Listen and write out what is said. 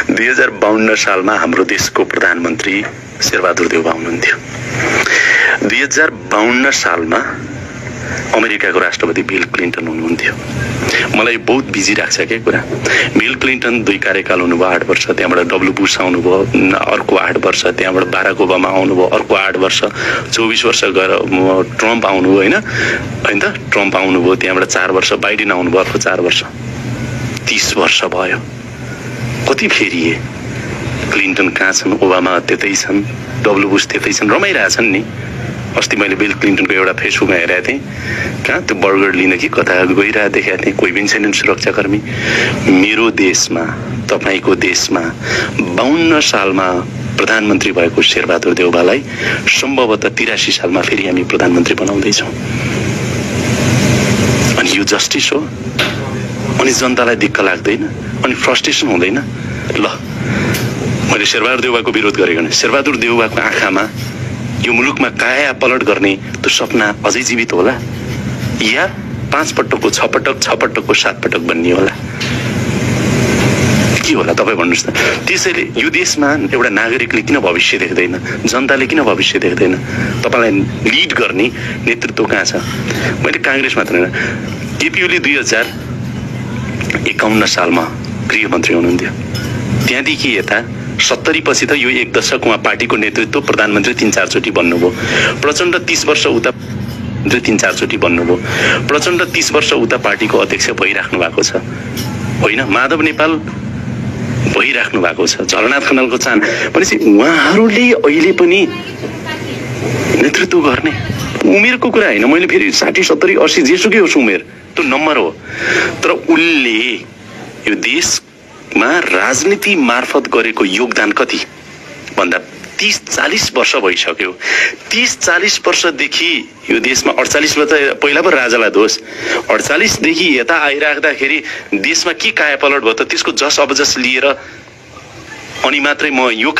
2052 सालमा हाम्रो देशको प्रधानमन्त्री शेरबहादुर देउवा हुनुहुन्थ्यो। 2052 सालमा अमेरिकाको राष्ट्रपति बिल क्लिन्टन हुनुहुन्थ्यो। मलाई बहुत बिजी राख्छ के कुरा। बिल क्लिन्टन 2 कार्यकाल हुनुभयो 8 वर्ष, त्यहाँबाट डब्लु बुश आउनुभयो अर्को 8 वर्ष, त्यहाँबाट बाराक ओबामा आउनुभयो अर्को 8 वर्ष, 24 वर्ष गएर ट्रम्प आउनुभयो हैन त, ट्रम्प आउनुभयो, त्यहाँबाट 4 वर्ष बाइडेन आउनुभयो अर्को 4 वर्ष, 30 वर्ष भयो। कति फेरिए? क्लिन्टन कहाँ छन्, ओबामा त्यतै छन्, डब्लु बुश त्यतै छन्, रमाइरहेछन् नि। अस्ति मैले बिल क्लिन्टनको एउटा फेसबुकमा हेरेको थिएँ, कहाँ त्यो बर्गर लिन कि कता गइरहेको देखेको थिएँ, कोही पनि छैनन् सुरक्षाकर्मी। मेरो देशमा, तपाईँको देशमा 52 सालमा प्रधानमन्त्री भएको शेरबहादुर देउवालाई सम्भवतः 83 सालमा फेरि हामी प्रधानमन्त्री बनाउँदैछौँ। अनि यो जस्टिस हो? अनि जनतालाई दिक्क लाग्दैन? अनि फ्रस्ट्रेसन हुँदैन? ल, मैले शेरबहादुर देउवाको विरोध गरेको होइन। शेरबहादुर देउवाको आँखामा यो मुलुकमा काया पलट गर्ने त्यो सपना अझै जीवित होला, या 5 पटकको 6 पटक 6 पटकको 7 पटक बन्ने होला? के होला तपाईँ भन्नुहोस् त। त्यसैले यो देशमा एउटा नागरिकले किन भविष्य देख्दैन, जनताले किन भविष्य देख्दैन? तपाईँलाई लिड गर्ने नेतृत्व कहाँ छ? मैले काङ्ग्रेस मात्र होइन, केपी ओली 2051 सालमा गृहमन्त्री हुनुहुन्थ्यो। त्यहाँदेखि यता 70 पछि त यो 1 दशक उहाँ पार्टीको नेतृत्व प्रधानमन्त्री 3-4 चोटि बन्नुभयो। प्रचण्ड 30 वर्ष उता 3-4 चोटि बन्नुभयो। प्रचण्ड 30 वर्ष उता पार्टीको अध्यक्ष भइराख्नु भएको छ होइन? माधव नेपाल भइराख्नु भएको छ, झलनाथ खनालको चाहना भनेपछि उहाँहरूले अहिले पनि नेतृत्व गर्ने उमेरको कुरा होइन। मैले फेरि 60, 70, 80 जेसुकै होस् उमेर त्यो नम्बर हो, तर उनले यो देशमा राजनीति मार्फत गरेको योगदान कति भन्दा 30-40 वर्ष भइसक्यो। 30-40 वर्षदेखि यो देशमा 48 त पहिला पो राजालाई दोष, 48 देखि यता आइराख्दाखेरि देशमा के काया पलट भयो त? त्यसको जस अबजस लिएर अनि मात्रै म यो